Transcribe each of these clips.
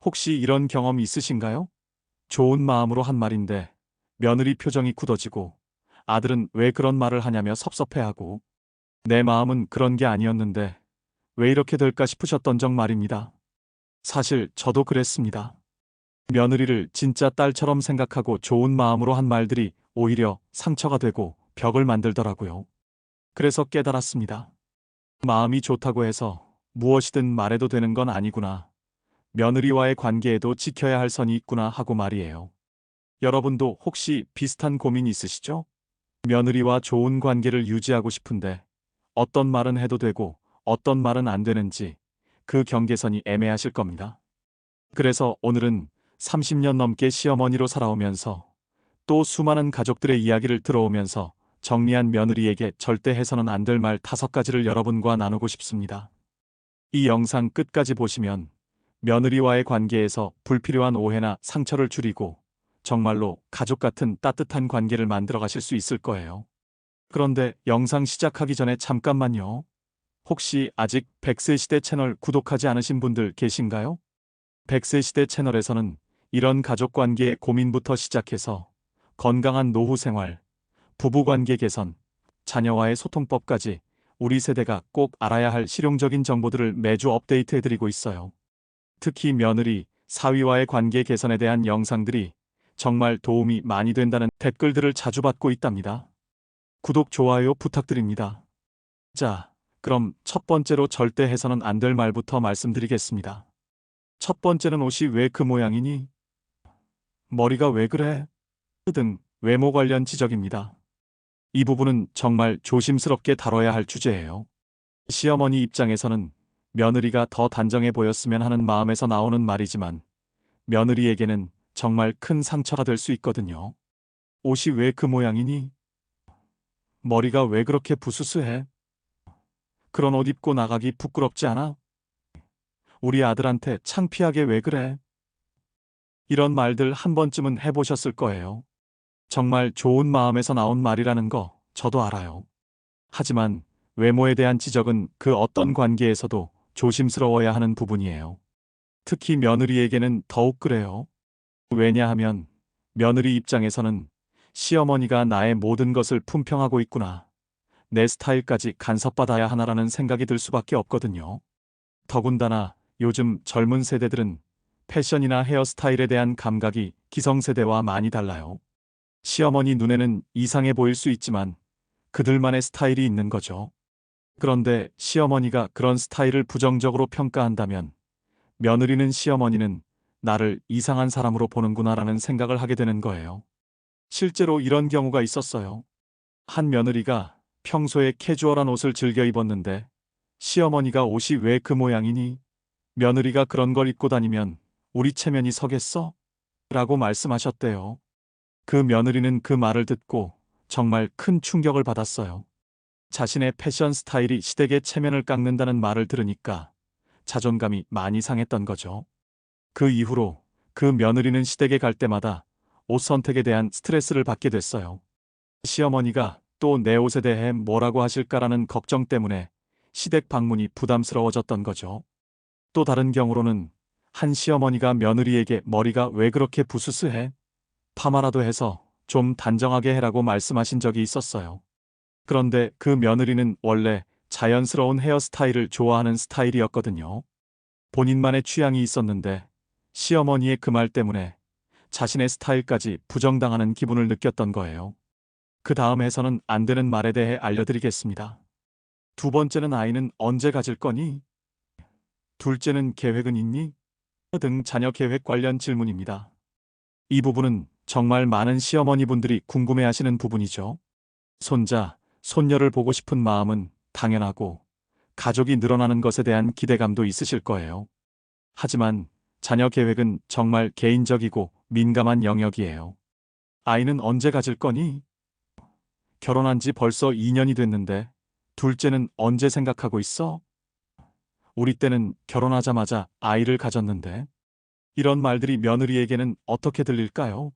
혹시 이런 경험 있으신가요? 좋은 마음으로 한 말인데 며느리 표정이 굳어지고 아들은 왜 그런 말을 하냐며 섭섭해하고 내 마음은 그런 게 아니었는데 왜 이렇게 될까 싶으셨던 적 말입니다. 사실 저도 그랬습니다. 며느리를 진짜 딸처럼 생각하고 좋은 마음으로 한 말들이 오히려 상처가 되고 벽을 만들더라고요. 그래서 깨달았습니다. 마음이 좋다고 해서 무엇이든 말해도 되는 건 아니구나. 며느리와의 관계에도 지켜야 할 선이 있구나 하고 말이에요. 여러분도 혹시 비슷한 고민 있으시죠? 며느리와 좋은 관계를 유지하고 싶은데 어떤 말은 해도 되고 어떤 말은 안 되는지 그 경계선이 애매하실 겁니다. 그래서 오늘은 30년 넘게 시어머니로 살아오면서 또 수많은 가족들의 이야기를 들어오면서 정리한 며느리에게 절대 해서는 안 될 말 5가지를 여러분과 나누고 싶습니다. 이 영상 끝까지 보시면 며느리와의 관계에서 불필요한 오해나 상처를 줄이고 정말로 가족 같은 따뜻한 관계를 만들어 가실 수 있을 거예요. 그런데 영상 시작하기 전에 잠깐만요. 혹시 아직 100세 시대 채널 구독하지 않으신 분들 계신가요? 100세 시대 채널에서는 이런 가족 관계의 고민부터 시작해서 건강한 노후 생활, 부부관계 개선, 자녀와의 소통법까지 우리 세대가 꼭 알아야 할 실용적인 정보들을 매주 업데이트해드리고 있어요. 특히 며느리, 사위와의 관계 개선에 대한 영상들이 정말 도움이 많이 된다는 댓글들을 자주 받고 있답니다. 구독, 좋아요 부탁드립니다. 자, 그럼 첫 번째로 절대 해서는 안 될 말부터 말씀드리겠습니다. 첫 번째는 옷이 왜 그 모양이니? 머리가 왜 그래? 등 외모 관련 지적입니다. 이 부분은 정말 조심스럽게 다뤄야 할 주제예요. 시어머니 입장에서는 며느리가 더 단정해 보였으면 하는 마음에서 나오는 말이지만 며느리에게는 정말 큰 상처가 될 수 있거든요. 옷이 왜 그 모양이니? 머리가 왜 그렇게 부스스해? 그런 옷 입고 나가기 부끄럽지 않아? 우리 아들한테 창피하게 왜 그래? 이런 말들 한 번쯤은 해보셨을 거예요. 정말 좋은 마음에서 나온 말이라는 거 저도 알아요. 하지만 외모에 대한 지적은 그 어떤 관계에서도 조심스러워야 하는 부분이에요. 특히 며느리에게는 더욱 그래요. 왜냐하면 며느리 입장에서는 시어머니가 나의 모든 것을 품평하고 있구나. 내 스타일까지 간섭받아야 하나라는 생각이 들 수밖에 없거든요. 더군다나 요즘 젊은 세대들은 패션이나 헤어스타일에 대한 감각이 기성세대와 많이 달라요. 시어머니 눈에는 이상해 보일 수 있지만 그들만의 스타일이 있는 거죠. 그런데 시어머니가 그런 스타일을 부정적으로 평가한다면 며느리는 시어머니는 나를 이상한 사람으로 보는구나라는 생각을 하게 되는 거예요. 실제로 이런 경우가 있었어요. 한 며느리가 평소에 캐주얼한 옷을 즐겨 입었는데 시어머니가 옷이 왜 그 모양이니? 며느리가 그런 걸 입고 다니면 우리 체면이 서겠어? 라고 말씀하셨대요. 그 며느리는 그 말을 듣고 정말 큰 충격을 받았어요. 자신의 패션 스타일이 시댁의 체면을 깎는다는 말을 들으니까 자존감이 많이 상했던 거죠. 그 이후로 그 며느리는 시댁에 갈 때마다 옷 선택에 대한 스트레스를 받게 됐어요. 시어머니가 또 내 옷에 대해 뭐라고 하실까라는 걱정 때문에 시댁 방문이 부담스러워졌던 거죠. 또 다른 경우로는 한 시어머니가 며느리에게 머리가 왜 그렇게 부스스해? 파마라도 해서 좀 단정하게 해라고 말씀하신 적이 있었어요. 그런데 그 며느리는 원래 자연스러운 헤어스타일을 좋아하는 스타일이었거든요. 본인만의 취향이 있었는데 시어머니의 그 말 때문에 자신의 스타일까지 부정당하는 기분을 느꼈던 거예요. 그 다음 해서는 안 되는 말에 대해 알려드리겠습니다. 두 번째는 아이는 언제 가질 거니? 둘째는 계획은 있니? 등 자녀 계획 관련 질문입니다. 이 부분은 정말 많은 시어머니분들이 궁금해하시는 부분이죠. 손자, 손녀를 보고 싶은 마음은 당연하고 가족이 늘어나는 것에 대한 기대감도 있으실 거예요. 하지만 자녀 계획은 정말 개인적이고 민감한 영역이에요. 아이는 언제 가질 거니? 결혼한 지 벌써 2년이 됐는데 둘째는 언제 생각하고 있어? 우리 때는 결혼하자마자 아이를 가졌는데. 이런 말들이 며느리에게는 어떻게 들릴까요?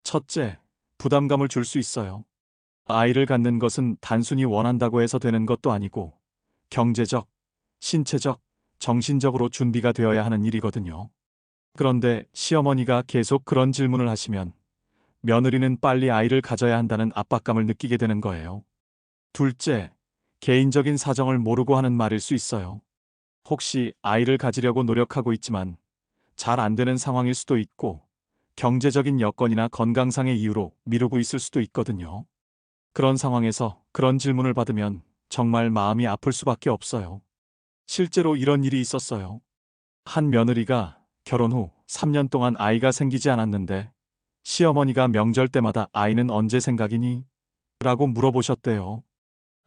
첫째, 부담감을 줄 수 있어요. 아이를 갖는 것은 단순히 원한다고 해서 되는 것도 아니고 경제적, 신체적, 정신적으로 준비가 되어야 하는 일이거든요. 그런데 시어머니가 계속 그런 질문을 하시면 며느리는 빨리 아이를 가져야 한다는 압박감을 느끼게 되는 거예요. 둘째, 개인적인 사정을 모르고 하는 말일 수 있어요. 혹시 아이를 가지려고 노력하고 있지만 잘 안 되는 상황일 수도 있고 경제적인 여건이나 건강상의 이유로 미루고 있을 수도 있거든요. 그런 상황에서 그런 질문을 받으면 정말 마음이 아플 수밖에 없어요. 실제로 이런 일이 있었어요. 한 며느리가 결혼 후 3년 동안 아이가 생기지 않았는데 시어머니가 명절 때마다 아이는 언제 생각이니? 라고 물어보셨대요.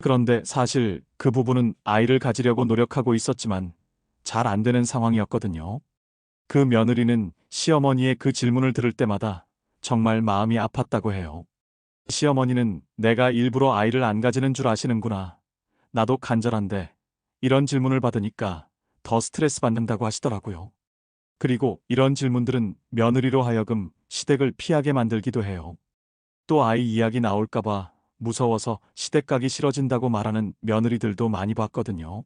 그런데 사실 그 부부는 아이를 가지려고 노력하고 있었지만 잘 안 되는 상황이었거든요. 그 며느리는 시어머니의 그 질문을 들을 때마다 정말 마음이 아팠다고 해요. 시어머니는 내가 일부러 아이를 안 가지는 줄 아시는구나. 나도 간절한데 이런 질문을 받으니까 더 스트레스 받는다고 하시더라고요. 그리고 이런 질문들은 며느리로 하여금 시댁을 피하게 만들기도 해요. 또 아이 이야기 나올까봐 무서워서 시댁 가기 싫어진다고 말하는 며느리들도 많이 봤거든요.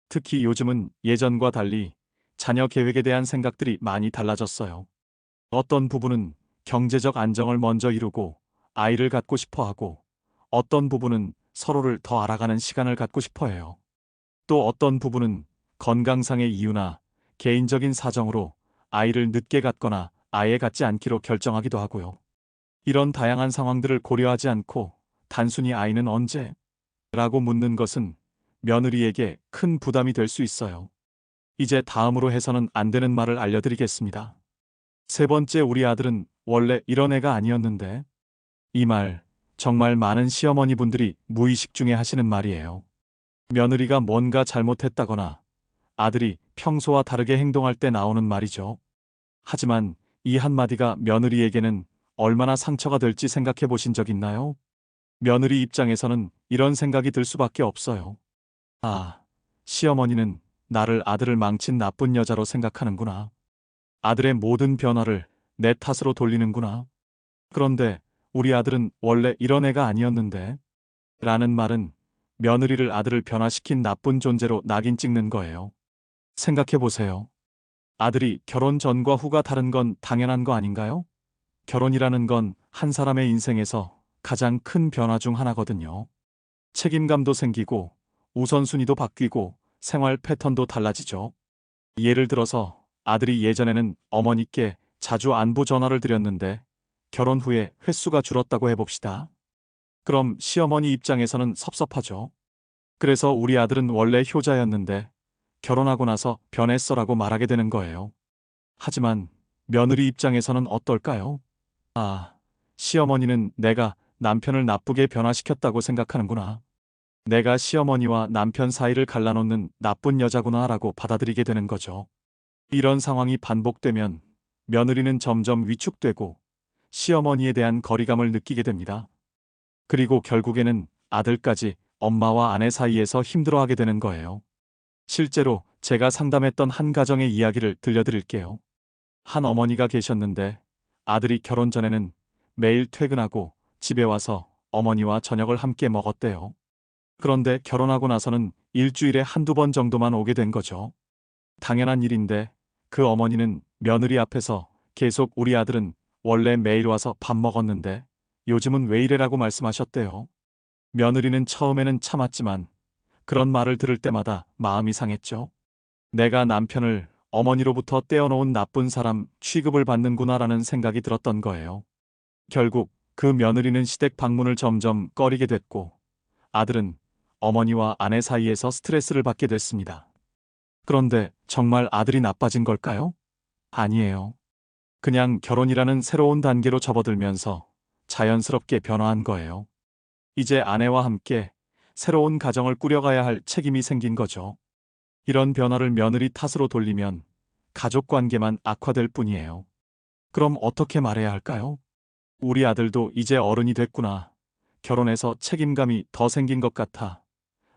특히 요즘은 예전과 달리 자녀 계획에 대한 생각들이 많이 달라졌어요. 어떤 부부는 경제적 안정을 먼저 이루고 아이를 갖고 싶어 하고 어떤 부부는 서로를 더 알아가는 시간을 갖고 싶어 해요. 또 어떤 부부는 건강상의 이유나 개인적인 사정으로 아이를 늦게 갖거나 아예 갖지 않기로 결정하기도 하고요. 이런 다양한 상황들을 고려하지 않고 단순히 아이는 언제? 라고 묻는 것은 며느리에게 큰 부담이 될 수 있어요. 이제 다음으로 해서는 안 되는 말을 알려드리겠습니다. 세 번째, 우리 아들은 원래 이런 애가 아니었는데. 이 말, 정말 많은 시어머니 분들이 무의식 중에 하시는 말이에요. 며느리가 뭔가 잘못했다거나 아들이 평소와 다르게 행동할 때 나오는 말이죠. 하지만 이 한마디가 며느리에게는 얼마나 상처가 될지 생각해 보신 적 있나요? 며느리 입장에서는 이런 생각이 들 수밖에 없어요. 아, 시어머니는 나를 아들을 망친 나쁜 여자로 생각하는구나. 아들의 모든 변화를 내 탓으로 돌리는구나. 그런데 우리 아들은 원래 이런 애가 아니었는데. 라는 말은 며느리를 아들을 변화시킨 나쁜 존재로 낙인 찍는 거예요. 생각해 보세요. 아들이 결혼 전과 후가 다른 건 당연한 거 아닌가요? 결혼이라는 건 한 사람의 인생에서 가장 큰 변화 중 하나거든요. 책임감도 생기고 우선순위도 바뀌고 생활 패턴도 달라지죠. 예를 들어서 아들이 예전에는 어머니께 자주 안부 전화를 드렸는데 결혼 후에 횟수가 줄었다고 해봅시다. 그럼 시어머니 입장에서는 섭섭하죠. 그래서 우리 아들은 원래 효자였는데 결혼하고 나서 변했어라고 말하게 되는 거예요. 하지만 며느리 입장에서는 어떨까요? 아, 시어머니는 내가 남편을 나쁘게 변화시켰다고 생각하는구나. 내가 시어머니와 남편 사이를 갈라놓는 나쁜 여자구나 라고 받아들이게 되는 거죠. 이런 상황이 반복되면 며느리는 점점 위축되고 시어머니에 대한 거리감을 느끼게 됩니다. 그리고 결국에는 아들까지 엄마와 아내 사이에서 힘들어하게 되는 거예요. 실제로 제가 상담했던 한 가정의 이야기를 들려드릴게요. 한 어머니가 계셨는데 아들이 결혼 전에는 매일 퇴근하고 집에 와서 어머니와 저녁을 함께 먹었대요. 그런데 결혼하고 나서는 일주일에 한두 번 정도만 오게 된 거죠. 당연한 일인데 그 어머니는 며느리 앞에서 계속 우리 아들은 원래 매일 와서 밥 먹었는데 요즘은 왜 이래라고 말씀하셨대요. 며느리는 처음에는 참았지만 그런 말을 들을 때마다 마음이 상했죠. 내가 남편을 어머니로부터 떼어놓은 나쁜 사람 취급을 받는구나라는 생각이 들었던 거예요. 결국 그 며느리는 시댁 방문을 점점 꺼리게 됐고 아들은 어머니와 아내 사이에서 스트레스를 받게 됐습니다. 그런데 정말 아들이 나빠진 걸까요? 아니에요. 그냥 결혼이라는 새로운 단계로 접어들면서 자연스럽게 변화한 거예요. 이제 아내와 함께 새로운 가정을 꾸려가야 할 책임이 생긴 거죠. 이런 변화를 며느리 탓으로 돌리면 가족 관계만 악화될 뿐이에요. 그럼 어떻게 말해야 할까요? 우리 아들도 이제 어른이 됐구나. 결혼해서 책임감이 더 생긴 것 같아.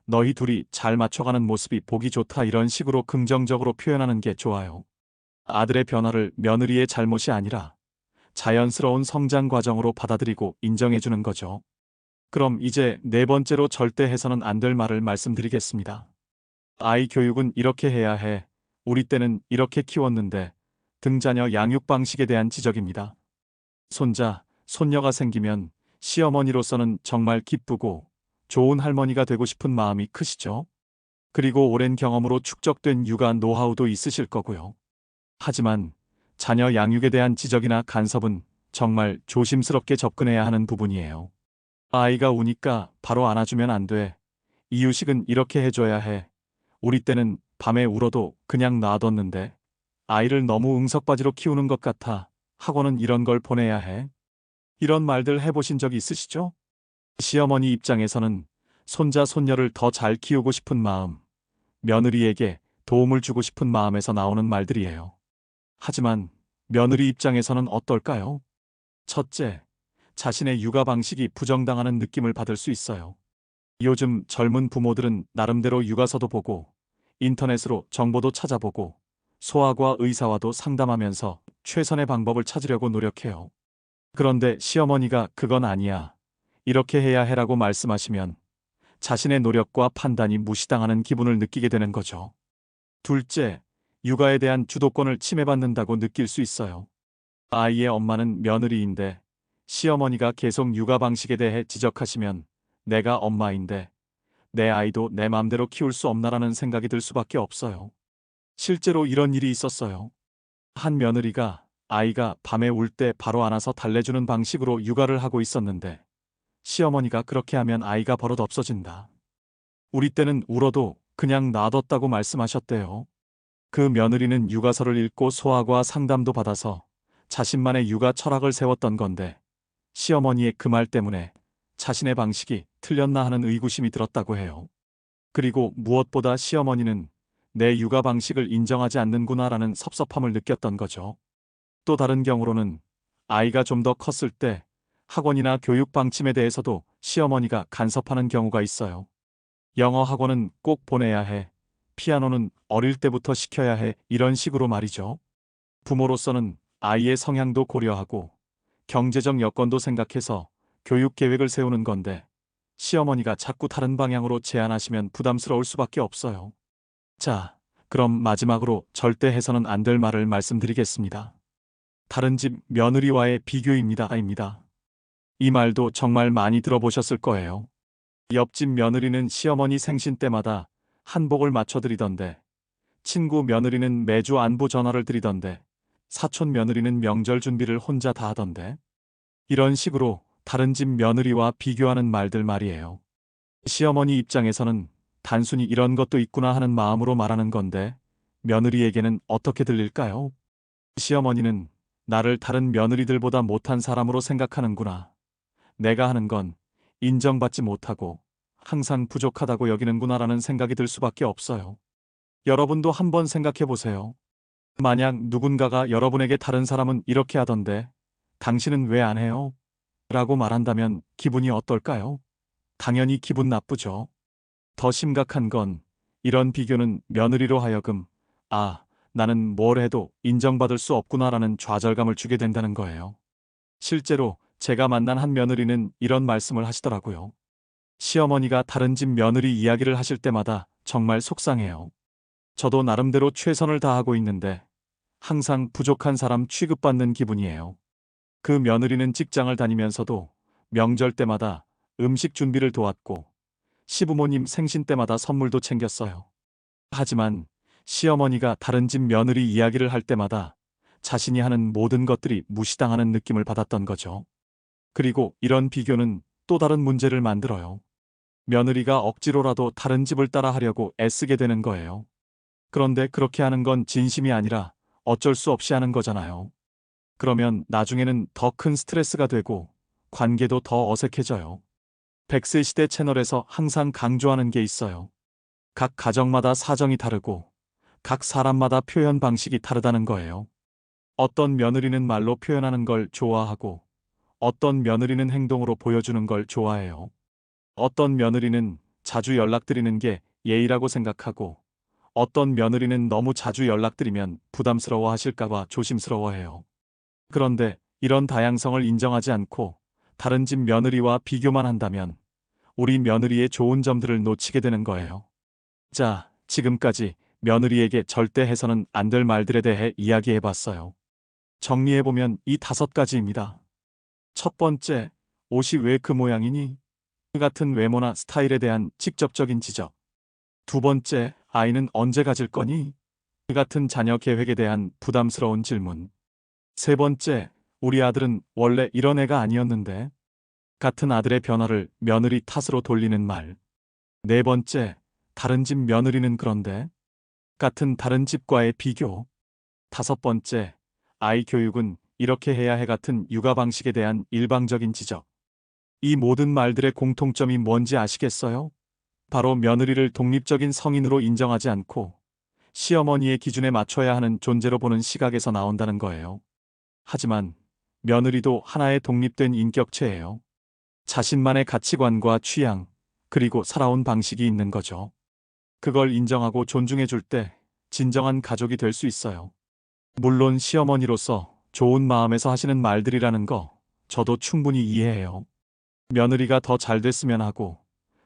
너희 둘이 잘 맞춰가는 모습이 보기 좋다. 이런 식으로 긍정적으로 표현하는 게 좋아요. 아들의 변화를 며느리의 잘못이 아니라 자연스러운 성장 과정으로 받아들이고 인정해주는 거죠. 그럼 이제 네 번째로 절대 해서는 안 될 말을 말씀드리겠습니다. 아이 교육은 이렇게 해야 해. 우리 때는 이렇게 키웠는데 등자녀 양육 방식에 대한 지적입니다. 손자, 손녀가 생기면 시어머니로서는 정말 기쁘고 좋은 할머니가 되고 싶은 마음이 크시죠? 그리고 오랜 경험으로 축적된 육아 노하우도 있으실 거고요. 하지만 자녀 양육에 대한 지적이나 간섭은 정말 조심스럽게 접근해야 하는 부분이에요. 아이가 우니까 바로 안아주면 안 돼. 이유식은 이렇게 해줘야 해. 우리 때는 밤에 울어도 그냥 놔뒀는데 아이를 너무 응석바지로 키우는 것 같아. 학원은 이런 걸 보내야 해. 이런 말들 해보신 적 있으시죠? 시어머니 입장에서는 손자, 손녀를 더 잘 키우고 싶은 마음, 며느리에게 도움을 주고 싶은 마음에서 나오는 말들이에요. 하지만 며느리 입장에서는 어떨까요? 첫째, 자신의 육아 방식이 부정당하는 느낌을 받을 수 있어요. 요즘 젊은 부모들은 나름대로 육아서도 보고 인터넷으로 정보도 찾아보고 소아과 의사와도 상담하면서 최선의 방법을 찾으려고 노력해요. 그런데 시어머니가 그건 아니야, 이렇게 해야 해라고 말씀하시면 자신의 노력과 판단이 무시당하는 기분을 느끼게 되는 거죠. 둘째, 육아에 대한 주도권을 침해받는다고 느낄 수 있어요. 아이의 엄마는 며느리인데 시어머니가 계속 육아 방식에 대해 지적하시면 내가 엄마인데 내 아이도 내 맘대로 키울 수 없나라는 생각이 들 수밖에 없어요. 실제로 이런 일이 있었어요. 한 며느리가 아이가 밤에 울 때 바로 안아서 달래주는 방식으로 육아를 하고 있었는데 시어머니가 그렇게 하면 아이가 버릇 없어진다. 우리 때는 울어도 그냥 놔뒀다고 말씀하셨대요. 그 며느리는 육아서를 읽고 소아과 상담도 받아서 자신만의 육아 철학을 세웠던 건데 시어머니의 그 말 때문에 자신의 방식이 틀렸나 하는 의구심이 들었다고 해요. 그리고 무엇보다 시어머니는 내 육아 방식을 인정하지 않는구나라는 섭섭함을 느꼈던 거죠. 또 다른 경우로는 아이가 좀 더 컸을 때 학원이나 교육 방침에 대해서도 시어머니가 간섭하는 경우가 있어요. 영어 학원은 꼭 보내야 해. 피아노는 어릴 때부터 시켜야 해. 이런 식으로 말이죠. 부모로서는 아이의 성향도 고려하고 경제적 여건도 생각해서 교육 계획을 세우는 건데 시어머니가 자꾸 다른 방향으로 제안하시면 부담스러울 수밖에 없어요. 자, 그럼 마지막으로 절대 해서는 안 될 말을 말씀드리겠습니다. 다른 집 며느리와의 비교입니다. 이 말도 정말 많이 들어보셨을 거예요. 옆집 며느리는 시어머니 생신 때마다 한복을 맞춰드리던데, 친구 며느리는 매주 안부 전화를 드리던데, 사촌 며느리는 명절 준비를 혼자 다 하던데. 이런 식으로 다른 집 며느리와 비교하는 말들 말이에요. 시어머니 입장에서는 단순히 이런 것도 있구나 하는 마음으로 말하는 건데, 며느리에게는 어떻게 들릴까요? 시어머니는 나를 다른 며느리들보다 못한 사람으로 생각하는구나. 내가 하는 건 인정받지 못하고 항상 부족하다고 여기는구나라는 생각이 들 수밖에 없어요. 여러분도 한번 생각해 보세요. 만약 누군가가 여러분에게 다른 사람은 이렇게 하던데 당신은 왜 안 해요? 라고 말한다면 기분이 어떨까요? 당연히 기분 나쁘죠. 더 심각한 건 이런 비교는 며느리로 하여금 나는 뭘 해도 인정받을 수 없구나라는 좌절감을 주게 된다는 거예요. 실제로 제가 만난 한 며느리는 이런 말씀을 하시더라고요. 시어머니가 다른 집 며느리 이야기를 하실 때마다 정말 속상해요. 저도 나름대로 최선을 다하고 있는데 항상 부족한 사람 취급받는 기분이에요. 그 며느리는 직장을 다니면서도 명절 때마다 음식 준비를 도왔고 시부모님 생신 때마다 선물도 챙겼어요. 하지만 시어머니가 다른 집 며느리 이야기를 할 때마다 자신이 하는 모든 것들이 무시당하는 느낌을 받았던 거죠. 그리고 이런 비교는 또 다른 문제를 만들어요. 며느리가 억지로라도 다른 집을 따라 하려고 애쓰게 되는 거예요. 그런데 그렇게 하는 건 진심이 아니라 어쩔 수 없이 하는 거잖아요. 그러면 나중에는 더 큰 스트레스가 되고 관계도 더 어색해져요. 100세 시대 채널에서 항상 강조하는 게 있어요. 각 가정마다 사정이 다르고 각 사람마다 표현 방식이 다르다는 거예요. 어떤 며느리는 말로 표현하는 걸 좋아하고 어떤 며느리는 행동으로 보여주는 걸 좋아해요. 어떤 며느리는 자주 연락드리는 게 예의라고 생각하고 어떤 며느리는 너무 자주 연락드리면 부담스러워 하실까봐 조심스러워해요. 그런데 이런 다양성을 인정하지 않고 다른 집 며느리와 비교만 한다면 우리 며느리의 좋은 점들을 놓치게 되는 거예요. 자, 지금까지 며느리에게 절대 해서는 안 될 말들에 대해 이야기해봤어요. 정리해보면 이 5가지입니다. 첫 번째, 옷이 왜 그 모양이니? 같은 외모나 스타일에 대한 직접적인 지적. 두 번째, 아이는 언제 가질 거니? 같은 자녀 계획에 대한 부담스러운 질문. 세 번째, 우리 아들은 원래 이런 애가 아니었는데. 같은 아들의 변화를 며느리 탓으로 돌리는 말. 네 번째, 다른 집 며느리는 그런데. 같은 다른 집과의 비교. 다섯 번째, 아이 교육은 이렇게 해야 해 같은 육아 방식에 대한 일방적인 지적. 이 모든 말들의 공통점이 뭔지 아시겠어요? 바로 며느리를 독립적인 성인으로 인정하지 않고 시어머니의 기준에 맞춰야 하는 존재로 보는 시각에서 나온다는 거예요. 하지만 며느리도 하나의 독립된 인격체예요. 자신만의 가치관과 취향, 그리고 살아온 방식이 있는 거죠. 그걸 인정하고 존중해 줄 때 진정한 가족이 될 수 있어요. 물론 시어머니로서 좋은 마음에서 하시는 말들이라는 거 저도 충분히 이해해요. 며느리가 더 잘 됐으면 하고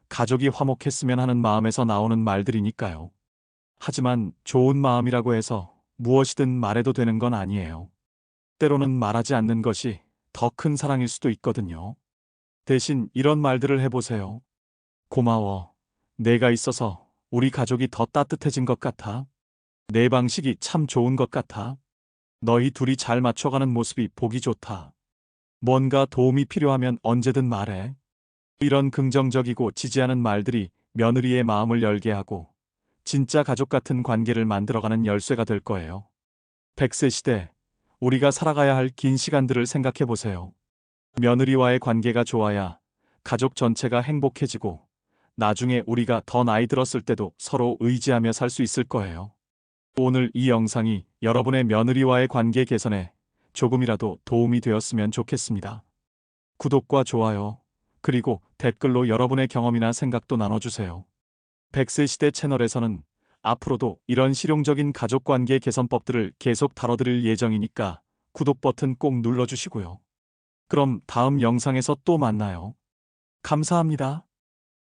가족이 화목했으면 하는 마음에서 나오는 말들이니까요. 하지만 좋은 마음이라고 해서 무엇이든 말해도 되는 건 아니에요. 때로는 말하지 않는 것이 더 큰 사랑일 수도 있거든요. 대신 이런 말들을 해보세요. 고마워. 내가 있어서 우리 가족이 더 따뜻해진 것 같아. 내 방식이 참 좋은 것 같아. 너희 둘이 잘 맞춰가는 모습이 보기 좋다. 뭔가 도움이 필요하면 언제든 말해. 이런 긍정적이고 지지하는 말들이 며느리의 마음을 열게 하고 진짜 가족 같은 관계를 만들어가는 열쇠가 될 거예요. 100세 시대, 우리가 살아가야 할 긴 시간들을 생각해 보세요. 며느리와의 관계가 좋아야 가족 전체가 행복해지고 나중에 우리가 더 나이 들었을 때도 서로 의지하며 살 수 있을 거예요. 오늘 이 영상이 여러분의 며느리와의 관계 개선에 조금이라도 도움이 되었으면 좋겠습니다. 구독과 좋아요, 그리고 댓글로 여러분의 경험이나 생각도 나눠주세요. 100세 시대 채널에서는 앞으로도 이런 실용적인 가족관계 개선법들을 계속 다뤄드릴 예정이니까 구독 버튼 꼭 눌러주시고요. 그럼 다음 영상에서 또 만나요. 감사합니다.